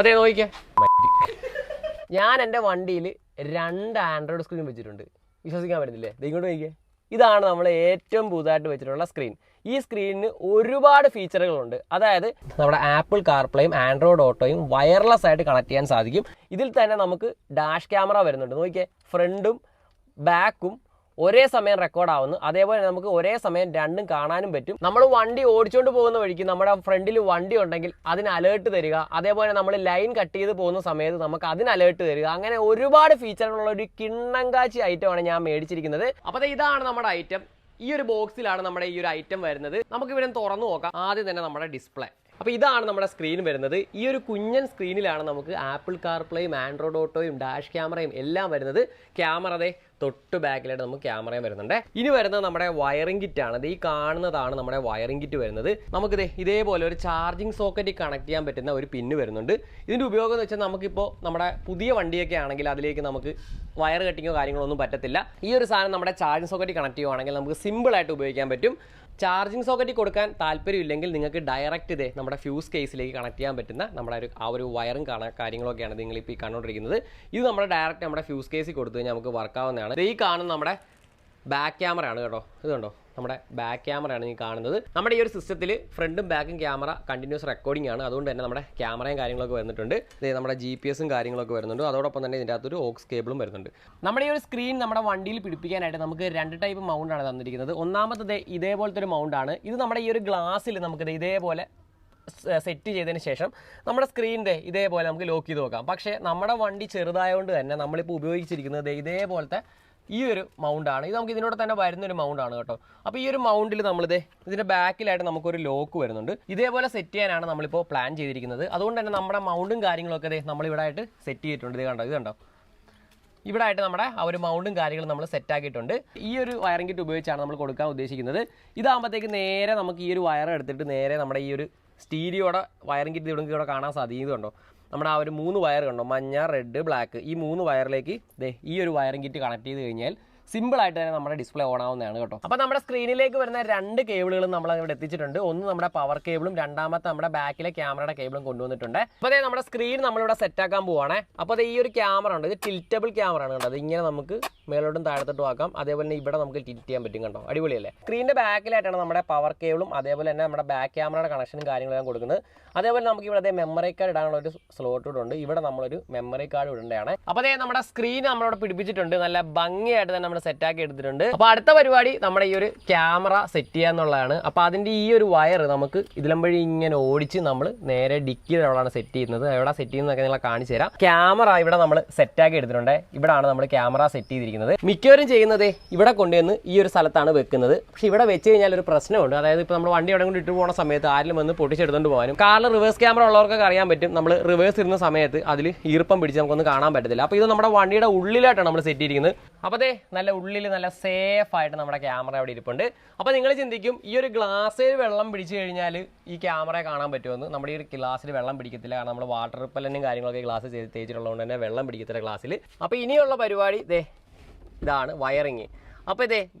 അതെ നോക്കിക്കേ, ഞാൻ എൻ്റെ വണ്ടിയിൽ 2 ആൻഡ്രോയിഡ് സ്ക്രീൻ വെച്ചിട്ടുണ്ട്. വിശ്വസിക്കാൻ പറ്റുന്നില്ലേ? ഇങ്ങോട്ട് നോക്കിക്കേ, ഇതാണ് നമ്മൾ ഏറ്റവും പുതുതായിട്ട് വെച്ചിട്ടുള്ള സ്ക്രീൻ. ഈ സ്ക്രീനിന് ഒരുപാട് ഫീച്ചറുകളുണ്ട്. അതായത് നമ്മുടെ ആപ്പിൾ കാർപ്ലേയും ആൻഡ്രോയിഡ് ഓട്ടോയും വയർലെസ് ആയിട്ട് കണക്ട് ചെയ്യാൻ സാധിക്കും. ഇതിൽ തന്നെ നമുക്ക് ഡാഷ് ക്യാമറ വരുന്നുണ്ട്. നോക്കിയേ, ഫ്രണ്ടും ബാക്കും ഒരേ സമയം റെക്കോർഡാവുന്നു. അതേപോലെ നമുക്ക് ഒരേ സമയം രണ്ടും കാണാനും പറ്റും. നമ്മൾ വണ്ടി ഓടിച്ചുകൊണ്ട് പോകുന്ന വഴിക്ക് നമ്മുടെ ഫ്രണ്ടിൽ വണ്ടി ഉണ്ടെങ്കിൽ അതിന് അലേർട്ട് തരിക. അതേപോലെ നമ്മൾ ലൈൻ കട്ട് ചെയ്ത് പോകുന്ന സമയത്ത് നമുക്ക് അതിന് അലേർട്ട് തരിക. അങ്ങനെ ഒരുപാട് ഫീച്ചറുകളുള്ള ഒരു കിണ്ണങ്കാച്ചി ഐറ്റമാണ് ഞാൻ മേടിച്ചിരിക്കുന്നത്. അപ്പോൾ ഇതാണ് നമ്മുടെ ഐറ്റം. ഈ ഒരു ബോക്സിലാണ് നമ്മുടെ ഈ ഒരു ഐറ്റം വരുന്നത്. നമുക്ക് ഇവിടെ തുറന്നു നോക്കാം. ആദ്യം തന്നെ നമ്മുടെ ഡിസ്പ്ലേ. അപ്പോൾ ഇതാണ് നമ്മുടെ സ്ക്രീൻ വരുന്നത്. ഈ ഒരു കുഞ്ഞൻ സ്ക്രീനിലാണ് നമുക്ക് ആപ്പിൾ കാർപ്ലേയും ആൻഡ്രോയിഡ് ഓട്ടോയും ഡാഷ് ക്യാമറയും എല്ലാം വരുന്നത്. ക്യാമറ തൊട്ട് ബാക്കിലായിട്ട് നമുക്ക് ക്യാമറയും വരുന്നുണ്ട്. ഇനി വരുന്നത് നമ്മുടെ വയറിംഗ് കിറ്റ് ആണ്. ഈ കാണുന്നതാണ് നമ്മുടെ വയറിംഗ് കിറ്റ് വരുന്നത്. നമുക്ക് ഇതേപോലെ ഒരു ചാർജിങ് സോക്കറ്റിൽ കണക്ട് ചെയ്യാൻ പറ്റുന്ന ഒരു പിന്ന് വരുന്നുണ്ട്. ഇതിൻ്റെ ഉപയോഗം എന്ന് വെച്ചാൽ നമുക്കിപ്പോൾ നമ്മുടെ പുതിയ വണ്ടിയൊക്കെ ആണെങ്കിൽ അതിലേക്ക് നമുക്ക് വയർ കട്ടിങ്ങോ കാര്യങ്ങളോ ഒന്നും പറ്റത്തില്ല. ഈ ഒരു സാധനം നമ്മുടെ ചാർജിങ് സോക്കറ്റിൽ കണക്ട് ചെയ്യുവാണെങ്കിൽ നമുക്ക് സിമ്പിളായിട്ട് ഉപയോഗിക്കാൻ പറ്റും. ചാർജിങ് സോക്കറ്റിൽ കൊടുക്കാൻ താല്പര്യമില്ലെങ്കിൽ നിങ്ങൾക്ക് ഡയറക്റ്റ് നമ്മുടെ ഫ്യൂസ് കേസിലേക്ക് കണക്ട് ചെയ്യാൻ പറ്റുന്ന നമ്മുടെ ഒരു വയറും കാര്യങ്ങളൊക്കെയാണ് നിങ്ങളിപ്പോൾ ഈ കണ്ടുകൊണ്ടിരിക്കുന്നത്. ഇത് നമ്മുടെ ഡയറക്റ്റ് നമ്മുടെ ഫ്യൂസ് കേസിൽ കൊടുത്തു കഴിഞ്ഞാൽ നമുക്ക് വർക്കാവുന്നതാണ്. ഈ കാണുന്ന നമ്മുടെ ബാക്ക് ക്യാമറയാണ് കേട്ടോ. ഇത് കണ്ടോ, നമ്മുടെ ബാക്ക് ക്യാമറയാണ് ഈ കാണുന്നത്. നമ്മുടെ ഈ ഒരു സിസ്റ്റത്തിൽ ഫ്രണ്ടും ബാക്കും ക്യാമറ കണ്ടിന്യൂസ് റെക്കോർഡിംഗ് ആണ്. അതുകൊണ്ട് തന്നെ നമ്മുടെ ക്യാമറയും കാര്യങ്ങളൊക്കെ വരുന്നുണ്ട്. നമ്മുടെ GPS കാര്യങ്ങളൊക്കെ വരുന്നുണ്ട്. അതോടൊപ്പം തന്നെ ഇതിൻ്റെ അകത്തൊരു ഓക്സ് കേബിളും വരുന്നുണ്ട്. നമ്മുടെ ഈ ഒരു സ്ക്രീൻ നമ്മുടെ വണ്ടിയിൽ പിടിപ്പിക്കാനായിട്ട് നമുക്ക് 2 ടൈപ്പ് മൗണ്ടാണ് തന്നിരിക്കുന്നത്. ഒന്നാമത്തെ ഇതേപോലത്തെ ഒരു മൗണ്ടാണ്. ഇത് നമ്മുടെ ഈ ഒരു ഗ്ലാസ്സിൽ നമുക്ക് ഇതേപോലെ സെറ്റ് ചെയ്തതിന് ശേഷം നമ്മുടെ സ്ക്രീനിൻ്റെ ഇതേപോലെ നമുക്ക് ലോക്ക് ചെയ്ത് നോക്കാം. പക്ഷേ നമ്മുടെ വണ്ടി ചെറുതായതുകൊണ്ട് തന്നെ നമ്മളിപ്പോൾ ഉപയോഗിച്ചിരിക്കുന്നത് ഇതേപോലത്തെ ഈ ഒരു മൗണ്ടാണ്. ഇത് നമുക്ക് ഇതിനോട് തന്നെ വരുന്നൊരു മൗണ്ടാണ് കേട്ടോ. അപ്പോൾ ഈ ഒരു മൗണ്ടിൽ ഇതിൻ്റെ ബാക്കിലായിട്ട് നമുക്കൊരു ലോക്ക് വരുന്നുണ്ട്. ഇതേപോലെ സെറ്റ് ചെയ്യാനാണ് നമ്മളിപ്പോൾ പ്ലാൻ ചെയ്തിരിക്കുന്നത്. അതുകൊണ്ട് തന്നെ നമ്മുടെ മൗണ്ടും കാര്യങ്ങളൊക്കെ നമ്മളിവിടെ ആയിട്ട് സെറ്റ് ചെയ്തിട്ടുണ്ട്. ഇത് കണ്ടോ ഇവിടെ ആയിട്ട് നമ്മുടെ ആ ഒരു മൗണ്ടും കാര്യങ്ങളും നമ്മൾ സെറ്റാക്കിയിട്ടുണ്ട്. ഈ ഒരു വയറിംഗ് കിറ്റ് ഉപയോഗിച്ചാണ് നമ്മൾ കൊടുക്കാൻ ഉദ്ദേശിക്കുന്നത്. ഇതാകുമ്പോഴത്തേക്ക് നേരെ നമുക്ക് ഈ ഒരു വയർ എടുത്തിട്ട് നേരെ നമ്മുടെ ഈ ഒരു സ്റ്റീരിയോടെ വയറിംഗ് കിറ്റ് ഇവിടെ കാണാൻ സാധിക്കുന്നുണ്ടോ. നമ്മുടെ ആ ഒരു 3 വയർ കണ്ടോ, മഞ്ഞ, റെഡ്, ബ്ലാക്ക്, ഈ 3 വയറിലേക്ക് ഈ ഒരു വയറിംഗ് കിറ്റ് കണക്ട് ചെയ്ത് കഴിഞ്ഞാൽ സിമ്പിളായിട്ട് തന്നെ നമ്മുടെ ഡിസ്പ്ലേ ഓൺ ആവുന്നതാണ് കേട്ടോ. അപ്പോൾ നമ്മുടെ സ്ക്രീനിലേക്ക് വരുന്ന 2 കേബിളുകളും നമ്മൾ ഇവിടെ എത്തിച്ചിട്ടുണ്ട്. ഒന്ന് നമ്മുടെ പവർ കേബിളും രണ്ടാമത്തെ നമ്മുടെ ബാക്കിലെ ക്യാമറയുടെ കേബിളും കൊണ്ടുവന്നിട്ടുണ്ട്. അപ്പോൾ നമ്മുടെ സ്ക്രീൻ നമ്മളിവിടെ സെറ്റാക്കാൻ പോവാണ്. അപ്പോൾ ഈ ഒരു ക്യാമറ ഉണ്ട്, ഇത് ടിൽറ്റബിൾ ക്യാമറ ആണ് കേട്ടോ. അത് ഇങ്ങനെ നമുക്ക് മേലോട്ടും താഴത്തോട്ടും ആക്കാം. അതേപോലെ തന്നെ ഇവിടെ നമുക്ക് ടിൽറ്റ് ചെയ്യാൻ പറ്റും കണ്ടോ, അടിപൊളിയല്ലേ. സ്ക്രീനിൻ്റെ ബാക്കിലായിട്ടാണ് നമ്മുടെ പവർ കേബിളും അതേപോലെ തന്നെ നമ്മുടെ ബാക്ക് ക്യാമറയുടെ കണക്ഷനും കാര്യങ്ങളെല്ലാം കൊടുക്കുന്നത്. അതേപോലെ നമുക്ക് ഇവിടെ മെമ്മറി കാർഡ് ഇടാനുള്ള ഒരു സ്ലോട്ട് കൂടെ ഉണ്ട്. ഇവിടെ നമ്മളൊരു മെമ്മറി കാർഡ് ഇടേണ്ടതാണ്. അപ്പോൾ നമ്മുടെ സ്ക്രീൻ നമ്മളിവിടെ പിടിപ്പിച്ചിട്ടുണ്ട്. നല്ല ഭംഗിയായിട്ട് തന്നെ നമ്മൾ സെറ്റാക്കി എടുത്തിട്ടുണ്ട്. അപ്പോൾ അടുത്ത പരിപാടി നമ്മുടെ ഈ ഒരു ക്യാമറ സെറ്റ് ചെയ്യാന്നുള്ളതാണ്. അപ്പോൾ അതിൻ്റെ ഈ ഒരു വയർ നമുക്ക് ഇതിലും വഴി ഇങ്ങനെ ഓടിച്ച് നമ്മൾ നേരെ ഡിക്കിയുടെ അവിടെയാണ് സെറ്റ് ചെയ്യുന്നത്. എവിടെ സെറ്റ് ചെയ്യുന്നതൊക്കെ നിങ്ങളെ കാണിച്ചു തരാം. ക്യാമറ ഇവിടെ നമ്മൾ സെറ്റാക്കി എടുത്തിട്ടുണ്ട്. ഇവിടെയാണ് നമ്മൾ ക്യാമറ സെറ്റ് ചെയ്തിരിക്കുന്നത്. മിക്കവരും ചെയ്യുന്നത് ഇവിടെ കൊണ്ടുവന്ന് ഈ ഒരു സ്ഥലത്താണ് വെക്കുന്നത്. പക്ഷേ ഇവിടെ വെച്ച് കഴിഞ്ഞാൽ ഒരു പ്രശ്നമുണ്ട്. അതായത് ഇപ്പോൾ നമ്മൾ വണ്ടി എവിടെ കൊണ്ട് ഇട്ട് പോകുന്ന സമയത്ത് ആരെങ്കിലും വന്ന് പൊട്ടിച്ചെടുത്തുകൊണ്ട് പോകാനും. കാറിൽ റിവേഴ്സ് ക്യാമറ ഉള്ളവർക്കൊക്കെ അറിയാൻ പറ്റും. നമ്മൾ റിവേഴ്സ് ഇരുന്ന സമയത്ത് അതിൽ ഈർപ്പം പിടിച്ച് നമുക്കൊന്നും കാണാൻ പറ്റത്തില്ല. അപ്പോൾ ഇത് നമ്മുടെ വണ്ടിയുടെ ഉള്ളിലായിട്ടാണ് നമ്മൾ സെറ്റ് ചെയ്തിരിക്കുന്നത്. അപ്പോൾ നല്ല ഉള്ളിൽ നല്ല സേഫ് ആയിട്ട് നമ്മുടെ ക്യാമറ അവിടെ ഇരിപ്പുണ്ട്. അപ്പോൾ നിങ്ങൾ ചിന്തിക്കും ഈ ഒരു ഗ്ലാസ്സിൽ വെള്ളം പിടിച്ചു കഴിഞ്ഞാൽ ഈ ക്യാമറ കാണാൻ പറ്റുമെന്ന്. നമ്മുടെ ഈ ഒരു ഗ്ലാസ്സിൽ വെള്ളം പിടിക്കത്തില്ല. കാരണം നമ്മൾ വാട്ടർ റിപ്പല്ലന്റും കാര്യങ്ങളൊക്കെ ഗ്ലാസ് തേച്ചിട്ടുള്ളതുകൊണ്ട് തന്നെ വെള്ളം പിടിക്കത്തില്ല ഗ്ലാസ്സിൽ. അപ്പോൾ ഇനിയുള്ള പരിപാടി ഇതാണ് വയറിങ്. അപ്പോൾ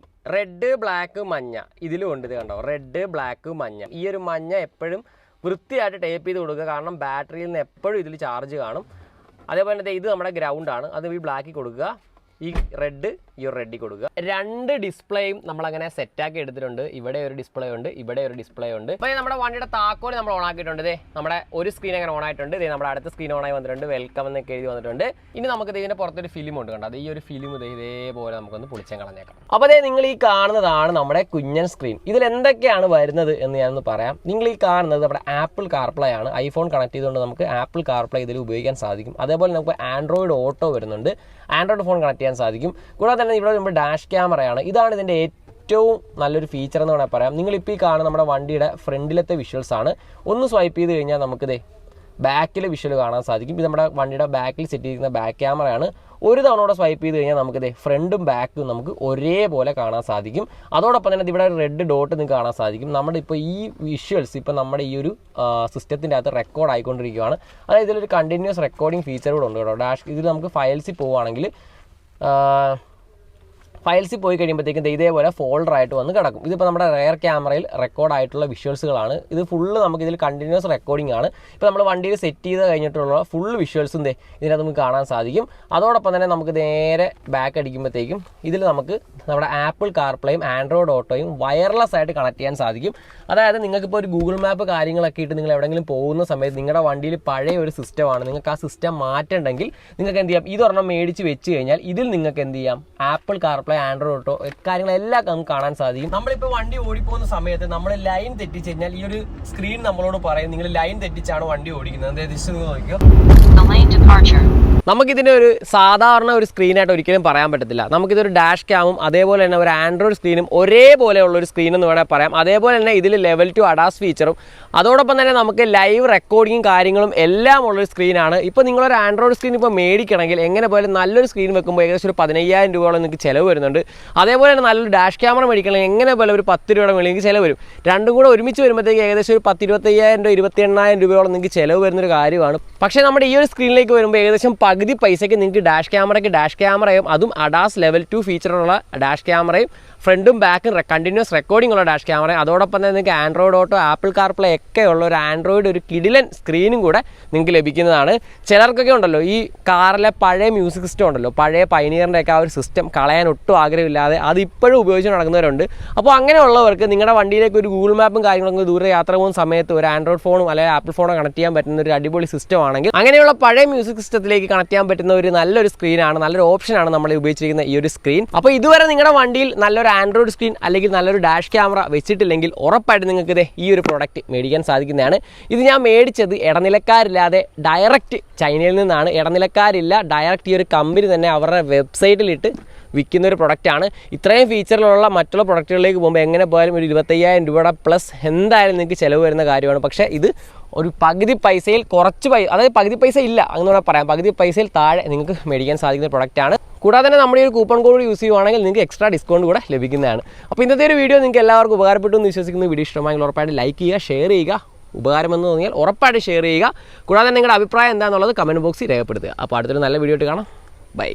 റെഡ്, ബ്ലാക്ക്, മഞ്ഞ ഇതിലും ഉണ്ട്. ഇത് കണ്ടോ, റെഡ്, ബ്ലാക്ക്, മഞ്ഞ. ഈ ഒരു മഞ്ഞ എപ്പോഴും വൃത്തിയായിട്ട് ടേപ്പ് ചെയ്ത് കൊടുക്കുക. കാരണം ബാറ്ററിയിൽ നിന്ന് എപ്പോഴും ഇതിൽ ചാർജ് കാണും. അതേപോലെ തന്നെ ഇത് നമ്മുടെ ഗ്രൗണ്ടാണ്, അത് ഈ ബ്ലാക്കിൽ കൊടുക്കുക. ഈ റെഡ് ഈ ഒരു റെഡിൽ കൊടുക്കുക. 2 ഡിസ്പ്ലേയും നമ്മളങ്ങനെ സെറ്റാക്കി എടുത്തിട്ടുണ്ട്. ഇവിടെ ഒരു ഡിസ്പ്ലേ ഉണ്ട്, ഇവിടെ ഒരു ഡിസ്പ്ലേ ഉണ്ട്. അപ്പോൾ നമ്മുടെ വണ്ടിയുടെ താക്കോൽ നമ്മൾ ഓൺ ആക്കിയിട്ടുണ്ട്. നമ്മുടെ ഒരു സ്ക്രീൻ അങ്ങനെ ഓൺ ആയിട്ടുണ്ട്. നമ്മുടെ അടുത്ത സ്ക്രീൻ ഓണായി വന്നിട്ടുണ്ട്. വെൽക്കം എന്നൊക്കെ എഴുതി വന്നിട്ടുണ്ട്. ഇനി നമുക്ക് ഇതിൻ്റെ പുറത്തൊരു ഫിലിം ഉണ്ട് കണ്ടോ. ഈ ഒരു ഫിലിം ഇതേപോലെ നമുക്കൊന്ന് പൊളിച്ചാൽ കളഞ്ഞേക്കാം. അപ്പോൾ നിങ്ങൾ ഈ കാണുന്നതാണ് നമ്മുടെ കുഞ്ഞൻ സ്ക്രീൻ. ഇതിൽ എന്തൊക്കെയാണ് വരുന്നത് എന്ന് ഞാനൊന്ന് പറയാം. നിങ്ങൾ ഈ കാണുന്നത് നമ്മുടെ ആപ്പിൾ കാർപ്ലേ ആണ്. ഐഫോൺ കണക്ട് ചെയ്തുകൊണ്ട് നമുക്ക് ആപ്പിൾ കാർപ്ലേ ഇതിൽ ഉപയോഗിക്കാൻ സാധിക്കും. അതേപോലെ നമുക്ക് ആൻഡ്രോയിഡ് ഓട്ടോ വരുന്നുണ്ട്. ആൻഡ്രോയിഡ് ഫോൺ കണക്ട് ചെയ്യാൻ സാധിക്കും. കൂടാതെ തന്നെ ഇവിടെ വരുമ്പോൾ ഡാഷ് ക്യാമറയാണ്. ഇതാണ് ഇതിൻ്റെ ഏറ്റവും നല്ലൊരു ഫീച്ചർ എന്ന് വേണമെങ്കിൽ പറയാം. നിങ്ങളിപ്പോൾ ഈ കാണുന്ന നമ്മുടെ വണ്ടിയുടെ ഫ്രണ്ടിലത്തെ വിഷ്വൽസ് ആണ്. ഒന്ന് സ്വൈപ്പ് ചെയ്ത് കഴിഞ്ഞാൽ നമുക്ക് ബാക്കിലെ വിഷ്വൽ കാണാൻ സാധിക്കും. ഇത് നമ്മുടെ വണ്ടിയുടെ ബാക്കിൽ സെറ്റ് ചെയ്തിരിക്കുന്ന ബാക്ക് ക്യാമറയാണ്. ഒരു തവണ കൂടെ സ്വൈപ്പ് ചെയ്ത് കഴിഞ്ഞാൽ നമുക്ക് ഫ്രണ്ടും ബാക്കും നമുക്ക് ഒരേപോലെ കാണാൻ സാധിക്കും. അതോടൊപ്പം തന്നെ ഇവിടെ ഒരു റെഡ് ഡോട്ട് നിങ്ങൾക്ക് കാണാൻ സാധിക്കും. നമ്മുടെ ഇപ്പോൾ ഈ വിഷ്വൽസ് ഇപ്പോൾ നമ്മുടെ ഈ ഒരു സിസ്റ്റത്തിൻ്റെ അകത്ത് റെക്കോർഡ് ആയിക്കൊണ്ടിരിക്കുകയാണ്. അതായത് ഇതിലൊരു കണ്ടിന്യൂസ് റെക്കോർഡിംഗ് ഫീച്ചർ കൂടെ ഉണ്ട് കേട്ടോ. ഇതിൽ നമുക്ക് ഫയൽസിൽ പോവുകയാണെങ്കിൽ ഫയൽസിൽ പോയി കഴിയുമ്പോഴത്തേക്കും ഇതേപോലെ ഫോൾഡറായിട്ട് വന്ന് കിടക്കും. ഇതിപ്പോൾ നമ്മുടെ റെയർ ക്യാമറയിൽ റെക്കോർഡായിട്ടുള്ള വിഷ്വൽസുകളാണ്. ഇത് ഫുള്ള് നമുക്ക് ഇതിൽ കണ്ടിന്യൂസ് റെക്കോർഡിംഗ് ആണ്. ഇപ്പോൾ നമ്മൾ വണ്ടിയിൽ സെറ്റ് ചെയ്ത് കഴിഞ്ഞിട്ടുള്ള ഫുൾ വിഷ്വൽസും ഇതിനകത്ത് നമുക്ക് കാണാൻ സാധിക്കും. അതോടൊപ്പം തന്നെ നമുക്ക് നേരെ ബാക്ക് അടിക്കുമ്പോഴത്തേക്കും ഇതിൽ നമുക്ക് നമ്മുടെ ആപ്പിൾ കാർപ്ലേയും ആൻഡ്രോയിഡ് ഓട്ടോയും വയർലെസ് ആയിട്ട് കണക്ട് ചെയ്യാൻ സാധിക്കും. അതായത് നിങ്ങൾക്കിപ്പോൾ ഒരു ഗൂഗിൾ മാപ്പ് കാര്യങ്ങളൊക്കെ ഇട്ട് നിങ്ങൾ എവിടെയെങ്കിലും പോകുന്ന സമയത്ത് നിങ്ങളുടെ വണ്ടിയിൽ പഴയ ഒരു സിസ്റ്റമാണ്, നിങ്ങൾക്ക് ആ സിസ്റ്റം മാറ്റേണ്ടെങ്കിൽ നിങ്ങൾക്ക് എന്ത് ചെയ്യാം, ഇതൊരെണ്ണം മേടിച്ച് വെച്ച് കഴിഞ്ഞാൽ ഇതിൽ നിങ്ങൾക്ക് എന്ത് ചെയ്യാം, ആപ്പിൾ കാർപ്ലേ ആൻഡ്രോയിഡ് ഓട്ടോ കാര്യങ്ങളെല്ലാം നമുക്ക് കാണാൻ സാധിക്കും. നമ്മളിപ്പോൾ വണ്ടി ഓടിപ്പോകുന്ന സമയത്ത് നമ്മൾ ലൈൻ തെറ്റിച്ച് കഴിഞ്ഞാൽ ഈ ഒരു സ്ക്രീൻ നമ്മളോട് പറയും നിങ്ങൾ ലൈൻ തെറ്റിച്ചാണ് വണ്ടി ഓടിക്കുന്നത്. നോക്കിയോ, നമുക്കിതിൻ്റെ ഒരു സാധാരണ ഒരു സ്ക്രീനായിട്ട് ഒരിക്കലും പറയാൻ പറ്റത്തില്ല. നമുക്കിതൊരു ഡാഷ് ക്യാമും അതേപോലെ തന്നെ ഒരു ആൻഡ്രോയിഡ് സ്ക്രീനും ഒരേപോലെയുള്ള ഒരു സ്ക്രീൻ എന്ന് വേണമെങ്കിൽ പറയാം. അതേപോലെ തന്നെ ഇതിൽ ലെവൽ 2 അഡാസ് ഫീച്ചറും അതോടൊപ്പം തന്നെ നമുക്ക് ലൈവ് റെക്കോർഡിങ്ങും കാര്യങ്ങളും എല്ലാം ഉള്ളൊരു സ്ക്രീനാണ്. ഇപ്പോൾ നിങ്ങളൊരു ആൻഡ്രോയിഡ് സ്ക്രീൻ ഇപ്പോൾ മേടിക്കണമെങ്കിൽ എങ്ങനെ പോയാലും നല്ലൊരു സ്ക്രീൻ വെക്കുമ്പോൾ ഏകദേശം ഒരു 15,000 രൂപയോളം നിങ്ങൾക്ക് ചിലവ് വരുന്നുണ്ട്. അതേപോലെ തന്നെ നല്ലൊരു ഡാഷ് ക്യാമറ മേടിക്കണമെങ്കിൽ എങ്ങനെ പോലെ ഒരു 10 രൂപയുടെ മേളിൽ നിങ്ങൾക്ക് ചിലവ് വരും. രണ്ടും കൂടെ ഒരുമിച്ച് വരുമ്പോഴത്തേക്ക് ഏകദേശം ഒരു 10,000, 25,000 രൂപയോളം നിങ്ങൾക്ക് ചിലവ് വരുന്നൊരു കാര്യമാണ്. പക്ഷേ നമ്മുടെ ഈ ഒരു സ്ക്രീനിലേക്ക് വരുമ്പോൾ ഏകദേശം പകുതി പൈസയ്ക്ക് നിങ്ങൾക്ക് ഡാഷ് ക്യാമറയും അതും അഡാസ് ലെവൽ 2 ഫീച്ചറുള്ള ഡാഷ് ക്യാമറയും ഫ്രണ്ടും ബാക്കും കണ്ടിന്യൂസ് റെക്കോർഡിംഗ് ഉള്ള ഡാഷ് ക്യാമറ, അതോടൊപ്പം തന്നെ നിങ്ങൾക്ക് ആൻഡ്രോയിഡ് ഓട്ടോ ആപ്പിൾ കാർപ്ലേ ഒക്കെ ഉള്ള ഒരു ആൻഡ്രോയിഡ് ഒരു കിടിലൻ സ്ക്രീനും കൂടെ നിങ്ങൾക്ക് ലഭിക്കുന്നതാണ്. ചിലർക്കൊക്കെ ഉണ്ടല്ലോ ഈ കാറിലെ പഴയ മ്യൂസിക് സിസ്റ്റം ഉണ്ടല്ലോ, പഴയ പൈനിയറിൻ്റെ ഒക്കെ ആ ഒരു സിസ്റ്റം കളയാൻ ഒട്ടും ആഗ്രഹമില്ലാതെ അത് ഇപ്പോഴും ഉപയോഗിച്ച് നടക്കുന്നവരുണ്ട്. അപ്പോൾ അങ്ങനെയുള്ളവർക്ക് നിങ്ങളുടെ വണ്ടിയിലേക്ക് ഒരു ഗൂഗിൾ മാപ്പും കാര്യങ്ങളൊക്കെ ദൂരെ യാത്ര പോകുന്ന സമയത്ത് ഒരു ആൻഡ്രോയിഡ് ഫോണും അല്ലെങ്കിൽ ആപ്പിൾ ഫോണോ കണക്ട് ചെയ്യാൻ പറ്റുന്ന ഒരു അടിപൊളി സിസ്റ്റം ആണെങ്കിൽ അങ്ങനെയുള്ള പഴയ മ്യൂസിക് സിസ്റ്റത്തിലേക്ക് കണക്ട് ചെയ്യാൻ പറ്റുന്ന ഒരു നല്ലൊരു സ്ക്രീനാണ്, നല്ലൊരു ഓപ്ഷനാണ് നമ്മൾ ഉപയോഗിച്ചിരിക്കുന്ന ഈ ഒരു സ്ക്രീൻ. അപ്പോൾ ഇതുവരെ നിങ്ങളുടെ വണ്ടിയിൽ നല്ലൊരു ആൻഡ്രോയിഡ് സ്ക്രീൻ അല്ലെങ്കിൽ നല്ലൊരു ഡാഷ് ക്യാമറ വെച്ചിട്ടില്ലെങ്കിൽ ഉറപ്പായിട്ട് നിങ്ങൾക്ക് ഈ ഒരു പ്രോഡക്റ്റ് മേടിക്കാൻ സാധിക്കുന്നതാണ്. ഇത് ഞാൻ മേടിച്ചത് ഇടനിലക്കാരില്ലാതെ ഡയറക്റ്റ് ചൈനയിൽ നിന്നാണ്. ഇടനിലക്കാരില്ല, ഡയറക്റ്റ് ഈ ഒരു കമ്പനി തന്നെ അവരുടെ വെബ്സൈറ്റിലിട്ട് വിൽക്കുന്ന ഒരു പ്രൊഡക്റ്റാണ്. ഇത്രയും ഫീച്ചറിലുള്ള മറ്റുള്ള പ്രൊഡക്റ്റുകളിലേക്ക് പോകുമ്പോൾ എങ്ങനെ പോയാലും ഒരു 25,000 രൂപയുടെ പ്ലസ് എന്തായാലും നിങ്ങൾക്ക് ചിലവ് വരുന്ന കാര്യമാണ്. പക്ഷേ ഇത് ഒരു പകുതി പൈസയിൽ കുറച്ച് അതായത് പകുതി പൈസ ഇല്ല അങ്ങനെ വേണമെങ്കിൽ പറയാം, പകുതി പൈസയിൽ താഴെ നിങ്ങൾക്ക് മേടിക്കാൻ സാധിക്കുന്ന പ്രൊഡക്റ്റാണ്. കൂടാതെ തന്നെ നമ്മുടെ ഈ ഒരു കൂപ്പൺ കോഡ് യൂസ് ചെയ്യുവാണെങ്കിൽ നിങ്ങൾക്ക് എക്സ്ട്രാ ഡിസ്കൗണ്ട് കൂടെ ലഭിക്കുന്നതാണ്. അപ്പോൾ ഇന്നത്തെ ഒരു വീഡിയോ നിങ്ങൾക്ക് എല്ലാവർക്കും ഉപകാരപ്പെട്ടു എന്ന് വിശ്വസിക്കുന്നു. വീഡിയോ ഇഷ്ടമായെങ്കിൽ ഉറപ്പായിട്ട് ലൈക്ക് ചെയ്യുക, ഷെയർ ചെയ്യുക. ഉപകാരമെന്ന് തോന്നിയാൽ ഉറപ്പായിട്ട് ഷെയർ ചെയ്യുക. കൂടാതെ നിങ്ങളുടെ അഭിപ്രായം എന്താണെന്നുള്ളത് കമൻറ്റ് ബോക്സിൽ രേഖപ്പെടുത്തുക. അപ്പോൾ അടുത്തൊരു നല്ല വീഡിയോ ആയിട്ട് കാണാം. ബൈ.